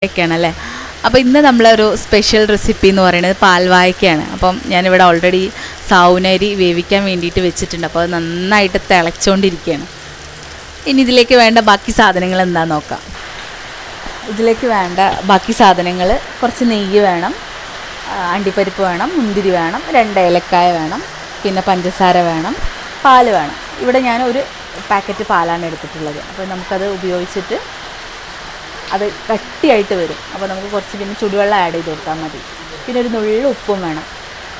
ഒക്കെയാണല്ലേ. അപ്പോൾ ഇന്ന് നമ്മളൊരു സ്പെഷ്യൽ റെസിപ്പി എന്ന് പറയുന്നത് പാൽവാഴയ്ക്കാണ്. അപ്പം ഞാനിവിടെ ഓൾറെഡി സാവുനരി വേവിക്കാൻ വേണ്ടിയിട്ട് വെച്ചിട്ടുണ്ട്. അപ്പോൾ അത് നന്നായിട്ട് തിളച്ചുകൊണ്ടിരിക്കുകയാണ്. ഇനി ഇതിലേക്ക് വേണ്ട ബാക്കി സാധനങ്ങൾ എന്താണെന്ന് നോക്കാം. ഇതിലേക്ക് വേണ്ട ബാക്കി സാധനങ്ങൾ കുറച്ച് നെയ്യ് വേണം, അണ്ടിപ്പരിപ്പ് വേണം, മുന്തിരി വേണം, 2 ഏലക്കായ വേണം, പിന്നെ പഞ്ചസാര വേണം, പാൽ വേണം. ഇവിടെ ഞാൻ ഒരു പാക്കറ്റ് പാലാണ് എടുത്തിട്ടുള്ളത്. അപ്പോൾ നമുക്കത് ഉപയോഗിച്ചിട്ട് അത് കട്ടിയായിട്ട് വരും. അപ്പോൾ നമുക്ക് കുറച്ച് പിന്നെ ചുടുവെള്ളം ആഡ് ചെയ്ത് കൊടുത്താൽ മതി. പിന്നെ ഒരു നുള്ളു ഉപ്പും വേണം.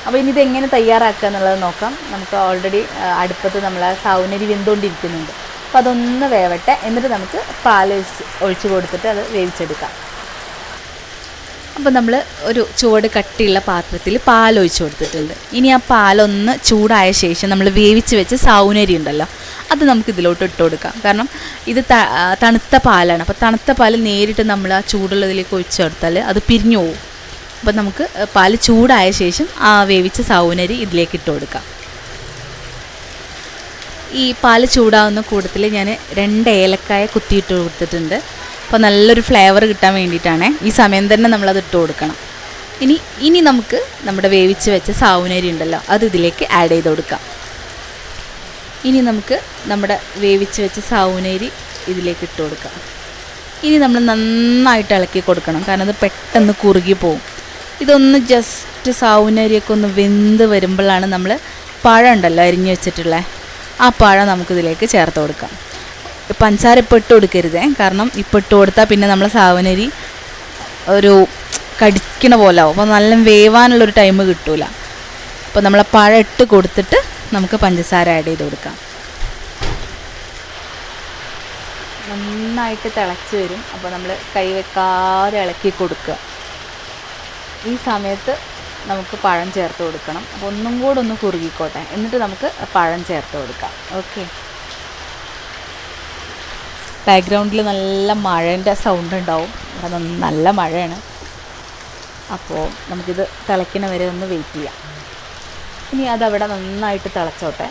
അപ്പോൾ ഇനി ഇതെങ്ങനെ തയ്യാറാക്കുക എന്നുള്ളത് നോക്കാം. നമുക്ക് ഓൾറെഡി അടുപ്പത്ത് നമ്മൾ സാവുനരി വെന്തുകൊണ്ടിരിക്കുന്നുണ്ട്. അപ്പോൾ അതൊന്ന് വേവട്ടെ, എന്നിട്ട് നമുക്ക് പാൽ ഒഴിച്ച് കൊടുത്തിട്ട് അത് വേവിച്ചെടുക്കാം. അപ്പോൾ നമ്മൾ ഒരു ചുവട് കട്ടിയുള്ള പാത്രത്തിൽ പാൽ ഒഴിച്ച് കൊടുത്തിട്ടുണ്ട്. ഇനി ആ പാലൊന്ന് ചൂടായ ശേഷം നമ്മൾ വേവിച്ച് വെച്ച സാവുനരി ഉണ്ടല്ലോ, അത് നമുക്ക് ഇതിലോട്ട് ഇട്ട് കൊടുക്കാം. കാരണം ഇത് തണുത്ത പാലാണ്. അപ്പോൾ തണുത്ത പാൽ നേരിട്ട് നമ്മൾ ആ ചൂടുള്ളതിലേക്ക് ഒഴിച്ച് കൊടുത്താൽ അത് പിരിഞ്ഞു പോകും. അപ്പോൾ നമുക്ക് പാൽ ചൂടായ ശേഷം ആ വേവിച്ച സാവുനരി ഇതിലേക്ക് ഇട്ട് കൊടുക്കാം. ഈ പാൽ ചൂടാവുന്ന കൂട്ടത്തിൽ ഞാൻ 2 ഏലക്കായ കുത്തിയിട്ട് കൊടുത്തിട്ടുണ്ട്. അപ്പോൾ നല്ലൊരു ഫ്ലേവർ കിട്ടാൻ വേണ്ടിയിട്ടാണ്. ഈ സമയം തന്നെ നമ്മളത് ഇട്ട് കൊടുക്കണം. ഇനി നമുക്ക് നമ്മുടെ വേവിച്ച് വെച്ച സാവുനരി ഉണ്ടല്ലോ, അത് ഇതിലേക്ക് ആഡ് ചെയ്ത് കൊടുക്കാം. ഇനി നമുക്ക് നമ്മുടെ വേവിച്ച് വെച്ച സാവുനരി ഇതിലേക്ക് ഇട്ട് കൊടുക്കാം. ഇനി നമ്മൾ നന്നായിട്ട് ഇളക്കി കൊടുക്കണം, കാരണം അത് പെട്ടെന്ന് കുറുകി പോവും. ഇതൊന്ന് ജസ്റ്റ് സാവുനരിയൊക്കെ ഒന്ന് വെന്ത് വരുമ്പോഴാണ് നമ്മൾ പഴം ഉണ്ടല്ലോ അരിഞ്ഞു വെച്ചിട്ടുള്ള ആ പഴം നമുക്കിതിലേക്ക് ചേർത്ത് കൊടുക്കാം. പഞ്ചസാര ഇപ്പോൾ ഇട്ട് കൊടുക്കരുതേ, കാരണം ഇപ്പോൾ ഇട്ട് കൊടുത്താൽ പിന്നെ നമ്മൾ സാവുനരി ഒരു കടിക്കണ പോലെ ആവും. അപ്പോൾ നല്ല വേവാനുള്ളൊരു ടൈം കിട്ടൂല. അപ്പോൾ നമ്മൾ പഴം ഇട്ട് കൊടുത്തിട്ട് നമുക്ക് പഞ്ചസാര ആഡ് ചെയ്ത് കൊടുക്കാം. നന്നായിട്ട് തിളച്ച് വരും. അപ്പോൾ നമ്മൾ കൈ വെക്കാതെ ഇളക്കി കൊടുക്കുക. ഈ സമയത്ത് നമുക്ക് പഴം ചേർത്ത് കൊടുക്കണം. അപ്പോൾ ഒന്നും കൂടെ ഒന്ന് കുറുകിക്കോട്ടെ, എന്നിട്ട് നമുക്ക് പഴം ചേർത്ത് കൊടുക്കാം. ഓക്കെ. ബാക്ക്ഗ്രൗണ്ടിൽ നല്ല മഴേൻ്റെ സൗണ്ട് ഉണ്ടാവും. ഇവിടെ നല്ല മഴയാണ്. അപ്പോൾ നമുക്കിത് തിളയ്ക്കണ വരെ ഒന്ന് വെയിറ്റ് ചെയ്യാം. ഇനി അതവിടെ നന്നായിട്ട് തിളച്ചോട്ടെ.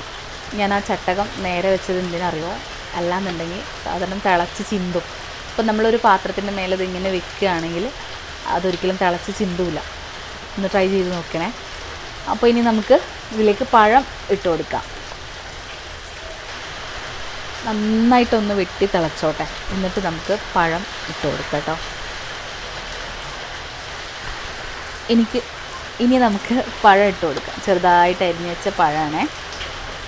ഞാൻ ആ ചട്ടകം നേരെ വെച്ചത് എന്തിനറിയോ, അല്ലാന്നുണ്ടെങ്കിൽ സാധാരണ തിളച്ച് ചിന്തും. അപ്പോൾ നമ്മളൊരു പാത്രത്തിൻ്റെ മേലെ ഇതിങ്ങനെ വെക്കുകയാണെങ്കിൽ അതൊരിക്കലും തിളച്ച് ചിന്തൂല. ഒന്ന് ട്രൈ ചെയ്ത് നോക്കണേ. അപ്പോൾ ഇനി നമുക്ക് ഇതിലേക്ക് പഴം ഇട്ട് കൊടുക്കാം. നന്നായിട്ടൊന്ന് വെട്ടി തിളച്ചോട്ടെ, എന്നിട്ട് നമുക്ക് പഴം ഇട്ട് കൊടുക്കാം കേട്ടോ. ഇനി നമുക്ക് പഴം ഇട്ട് കൊടുക്കാം. ചെറുതായിട്ട് അരിഞ്ഞ് വെച്ച പഴമാണേ.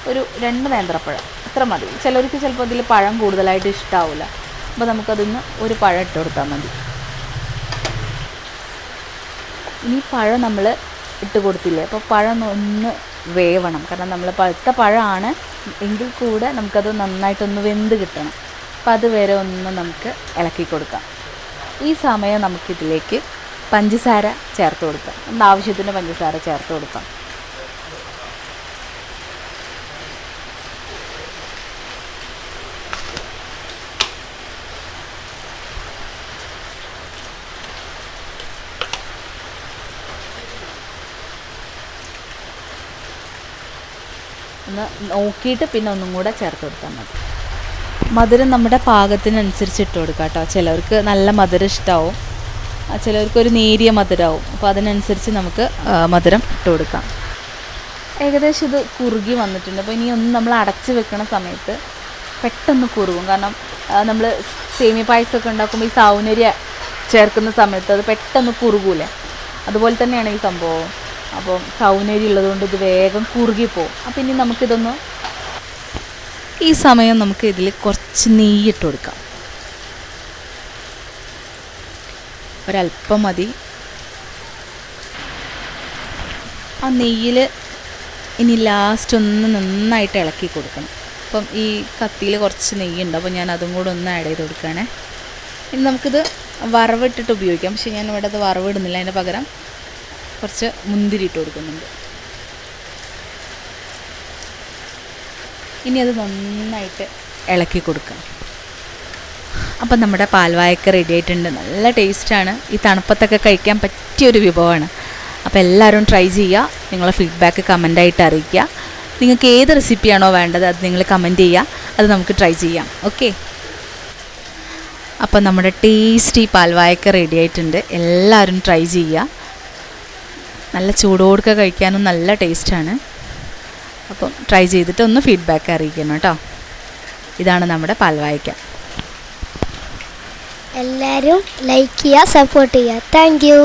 ഒരു 2 നേന്ത്രപ്പഴം അത്ര മതി. ചിലർക്ക് ചിലപ്പോൾ അതിൽ പഴം കൂടുതലായിട്ട് ഇഷ്ടമാവില്ല. അപ്പോൾ നമുക്കതിന്ന് ഒരു പഴം ഇട്ട് കൊടുത്താൽ മതി. ഇനി പഴം നമ്മൾ ഇട്ട് കൊടുത്തില്ലേ, അപ്പോൾ പഴം ഒന്ന് വേവണം. കാരണം നമ്മൾ പഴുത്ത പഴമാണ് എങ്കിൽ കൂടെ നമുക്കത് നന്നായിട്ടൊന്ന് വെന്ത് കിട്ടണം. അപ്പോൾ അതുവരെ ഒന്ന് നമുക്ക് ഇളക്കി കൊടുക്കാം. ഈ സമയം നമുക്കിതിലേക്ക് പഞ്ചസാര ചേർത്ത് കൊടുക്കാം. നമ്മുടെ ആവശ്യത്തിന് പഞ്ചസാര ചേർത്ത് കൊടുക്കാം. ഒന്ന് നോക്കിയിട്ട് പിന്നെ ഒന്നും കൂടെ ചേർത്ത് കൊടുത്താൽ മതി. മധുരം നമ്മുടെ പാകത്തിനനുസരിച്ച് ഇട്ട് കൊടുക്കാം കേട്ടോ. ചിലവർക്ക് നല്ല മധുരം ഇഷ്ടമാവും, ചിലവർക്കൊരു നേരിയ മധുരമാവും. അപ്പോൾ അതിനനുസരിച്ച് നമുക്ക് മധുരം ഇട്ട് കൊടുക്കാം. ഏകദേശം ഇത് കുറുകി വന്നിട്ടുണ്ട്. അപ്പോൾ ഇനി ഒന്ന് നമ്മൾ അടച്ച് വെക്കണ സമയത്ത് പെട്ടെന്ന് കുറുകും. കാരണം നമ്മൾ സേമിയ പായസമൊക്കെ ഉണ്ടാക്കുമ്പോൾ ഈ സാവുനരി ചേർക്കുന്ന സമയത്ത് അത് പെട്ടെന്ന് കുറുകൂലേ, അതുപോലെ തന്നെയാണ് ഈ സംഭവം. അപ്പോൾ സാവുനരി ഉള്ളതുകൊണ്ട് ഇത് വേഗം കുറുകിപ്പോവും. അപ്പോൾ ഇനി നമുക്കിതൊന്ന് ഈ സമയം നമുക്ക് ഇതിൽ കുറച്ച് നെയ്യിട്ട് കൊടുക്കാം. ഒരല്പം മതി. ആ നെയ്യിൽ ഇനി ലാസ്റ്റ് ഒന്ന് നന്നായിട്ട് ഇളക്കി കൊടുക്കണം. അപ്പം ഈ കത്തിയിൽ കുറച്ച് നെയ്യുണ്ട്, അപ്പോൾ ഞാൻ അതും കൂടെ ഒന്ന് ആഡ് ചെയ്ത് കൊടുക്കുകയാണേ. ഇനി നമുക്കിത് വറവിട്ടിട്ട് ഉപയോഗിക്കാം. പക്ഷേ ഞാനിവിടെ അത് വറവിടുന്നില്ല, അതിൻ്റെ പകരം കുറച്ച് മുന്തിരി ഇട്ട് കൊടുക്കുന്നുണ്ട്. ഇനി അത് നന്നായിട്ട് ഇളക്കി കൊടുക്കാം. അപ്പം നമ്മുടെ പാൽവാഴയ്ക്ക റെഡി ആയിട്ടുണ്ട്. നല്ല ടേസ്റ്റാണ്. ഈ തണുപ്പത്തൊക്കെ കഴിക്കാൻ പറ്റിയൊരു വിഭവമാണ്. അപ്പോൾ എല്ലാവരും ട്രൈ ചെയ്യുക. നിങ്ങളെ ഫീഡ്ബാക്ക് കമൻ്റായിട്ട് അറിയിക്കുക. നിങ്ങൾക്ക് ഏത് റെസിപ്പിയാണോ വേണ്ടത് അത് നിങ്ങൾ കമൻറ്റ് ചെയ്യുക. അത് നമുക്ക് ട്രൈ ചെയ്യാം. ഓക്കെ. അപ്പം നമ്മുടെ ടേസ്റ്റി പാൽവായക്ക റെഡി ആയിട്ടുണ്ട്. എല്ലാവരും ട്രൈ ചെയ്യുക. നല്ല ചൂടോടുക്കെ കഴിക്കാനും നല്ല ടേസ്റ്റാണ്. അപ്പം ട്രൈ ചെയ്തിട്ട് ഒന്ന് ഫീഡ്ബാക്ക് അറിയിക്കണം കേട്ടോ. ഇതാണ് നമ്മുടെ പാൽവായക്ക. എല്ലാവരും ലൈക്ക് ചെയ്യുക, സപ്പോർട്ട് ചെയ്യുക. Thank you.